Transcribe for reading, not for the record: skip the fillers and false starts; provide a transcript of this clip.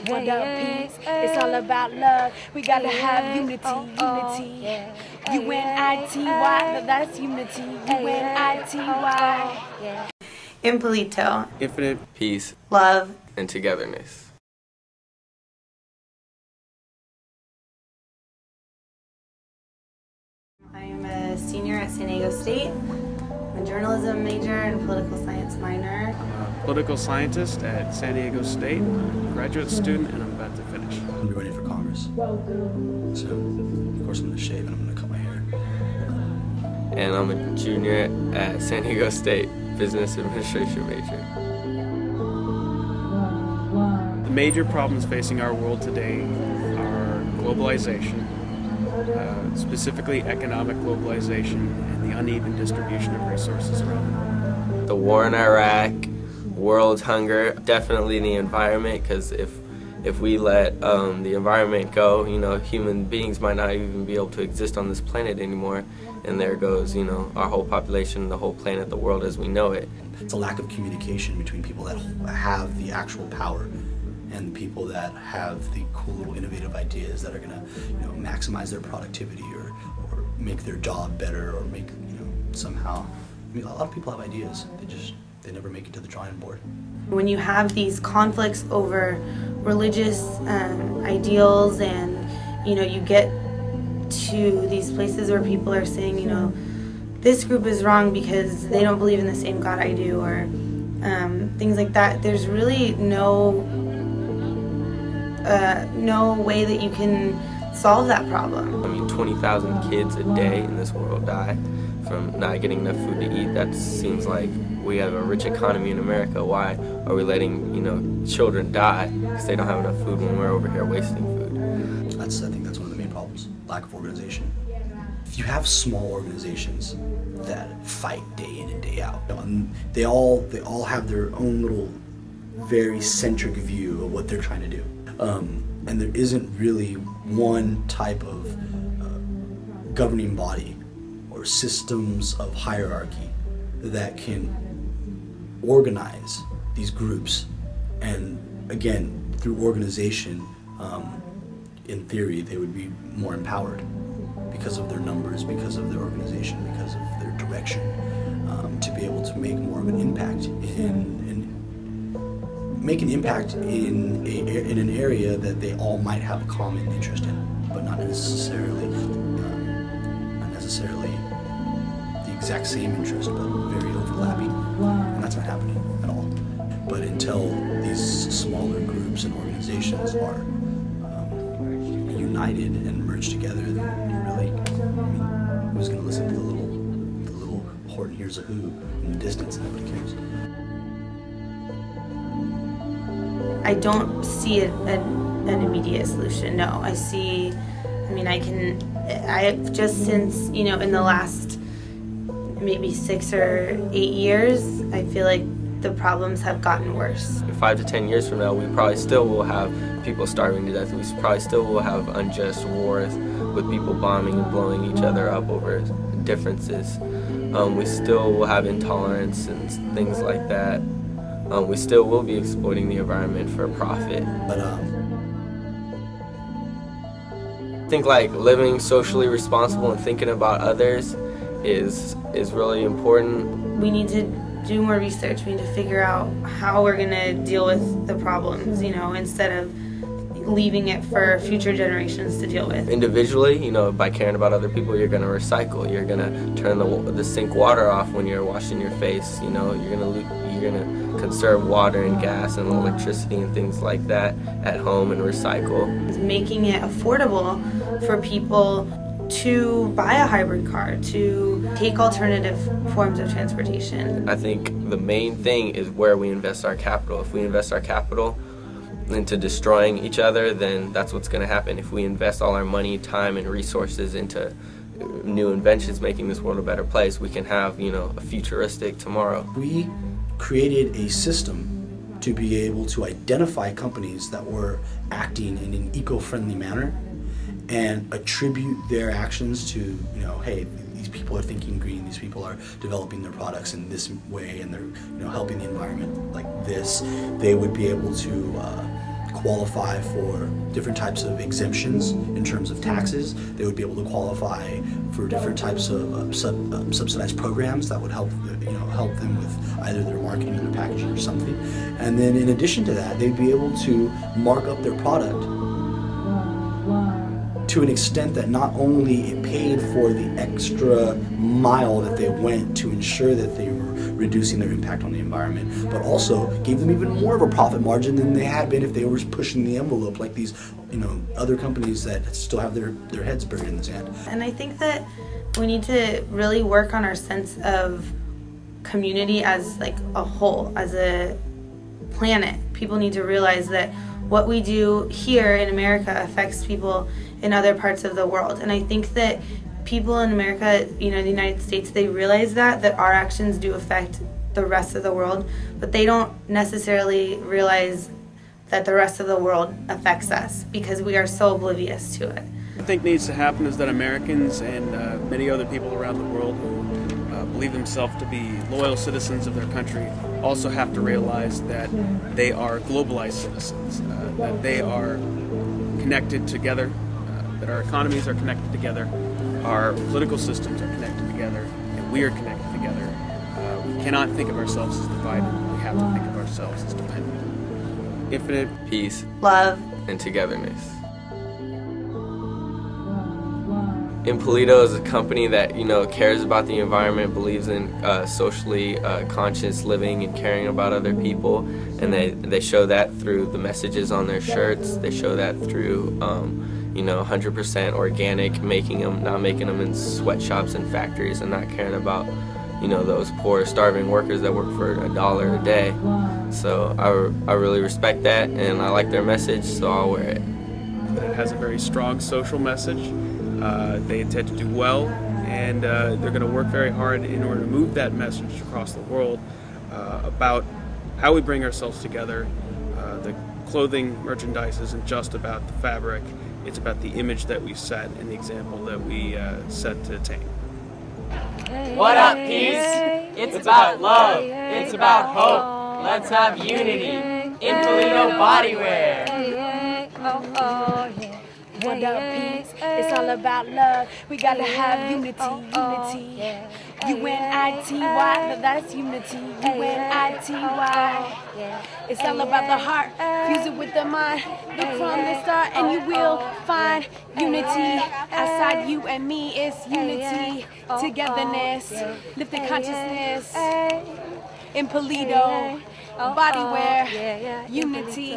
What up, peace? It's all about love. We gotta have unity, unity. U-N-I-T-Y, that's unity. U-N-I-T-Y. Inpeloto, infinite, peace, love, and togetherness. I am a senior at San Diego State. I'm a journalism major and a political science minor. I'm a political scientist at San Diego State. I'm a graduate student, and I'm about to finish. I'm going to be running for Congress. So, of course, I'm going to shave and I'm going to cut my hair. And I'm a junior at San Diego State, business administration major. The major problems facing our world today are globalization, specifically economic globalization, and the uneven distribution of resources around the world. The war in Iraq, world hunger, definitely the environment, because if we let the environment go, human beings might not even be able to exist on this planet anymore, and there goes, our whole population, the whole planet, the world as we know it. It's a lack of communication between people that have the actual power and the people that have the cool little innovative ideas that are going to, maximize their productivity or make their job better or make, somehow. I mean, a lot of people have ideas. They never make it to the drawing board. When you have these conflicts over religious ideals and, you get to these places where people are saying, this group is wrong because they don't believe in the same God I do, or things like that, there's really no way that you can solve that problem. I mean, 20,000 kids a day in this world die from not getting enough food to eat. That seems like we have a rich economy in America. Why are we letting, children die because they don't have enough food when we're over here wasting food? I think that's one of the main problems, lack of organization. If you have small organizations that fight day in and day out, and they all have their own little very centric view of what they're trying to do. And there isn't really one type of governing body or systems of hierarchy that can organize these groups. And again, through organization, in theory, they would be more empowered because of their numbers, because of their organization, because of their direction, to be able to make more of an impact make an impact in an area that they all might have a common interest in, but not necessarily the exact same interest, but very overlapping. And that's not happening at all. But until these smaller groups and organizations are united and merged together, then you really, who's going to listen to the little Horton Hears a Who in the distance, and nobody cares. I don't see an immediate solution, no. I just since, in the last maybe 6 or 8 years, I feel like the problems have gotten worse. 5 to 10 years from now, we probably still will have people starving to death. We probably still will have unjust wars with people bombing and blowing each other up over differences. We still will have intolerance and things like that. We still will be exploiting the environment for profit. But I think living socially responsible and thinking about others is really important. We need to do more research. We need to figure out how we're going to deal with the problems, instead of leaving it for future generations to deal with. Individually, by caring about other people, you're going to recycle. You're going to turn the sink water off when you're washing your face. You're going to conserve water and gas and electricity and things like that at home and recycle. Making it affordable for people to buy a hybrid car, to take alternative forms of transportation. I think the main thing is where we invest our capital. If we invest our capital into destroying each other, then that's what's going to happen. If we invest all our money, time, and resources into new inventions making this world a better place, we can have, a futuristic tomorrow. We created a system to be able to identify companies that were acting in an eco-friendly manner and attribute their actions to, hey, these people are thinking green, these people are developing their products in this way, and they're, helping the environment like this. They would be able to qualify for different types of exemptions in terms of taxes. They would be able to qualify for different types of subsidized programs that would help them with either their marketing or their packaging or something. And then in addition to that, they'd be able to mark up their product to an extent that not only it paid for the extra mile that they went to ensure that they were reducing their impact on the environment, but also gave them even more of a profit margin than they had been if they were pushing the envelope like these, other companies that still have their heads buried in the sand. And I think that we need to really work on our sense of community as like a whole, as a planet. People need to realize that what we do here in America affects people in other parts of the world. And I think that people in America, the United States, they realize that our actions do affect the rest of the world, but they don't necessarily realize that the rest of the world affects us because we are so oblivious to it. What I think needs to happen is that Americans and many other people around the world who believe themselves to be loyal citizens of their country also have to realize that they are globalized citizens, that they are connected together, that our economies are connected together, our political systems are connected together, and we are connected together. We cannot think of ourselves as divided. We have to think of ourselves as dependent. Infinite Peace, Love, and togetherness. Inpeloto is a company that cares about the environment, believes in socially conscious living and caring about other people, and they show that through the messages on their shirts. They show that through 100% organic, not making them in sweatshops and factories, and not caring about those poor starving workers that work for $1 a day. So I really respect that, and I like their message, so I'll wear it. It has a very strong social message. They intend to do well, and they're going to work very hard in order to move that message across the world about how we bring ourselves together. The clothing merchandise isn't just about the fabric, it's about the image that we set and the example that we set to attain. What up, peace? It's about love. It's about hope. Let's have unity. Inpeloto bodywear. What up, peace? It's all about love. We gotta have unity, unity. U-N-I-T-Y, that's unity. U-N-I-T-Y. It's all about the heart. Fuse it with the mind. Look from the start, and you will find unity. Outside you and me, it's unity, togetherness, lifted consciousness. Inpeloto, bodywear, unity.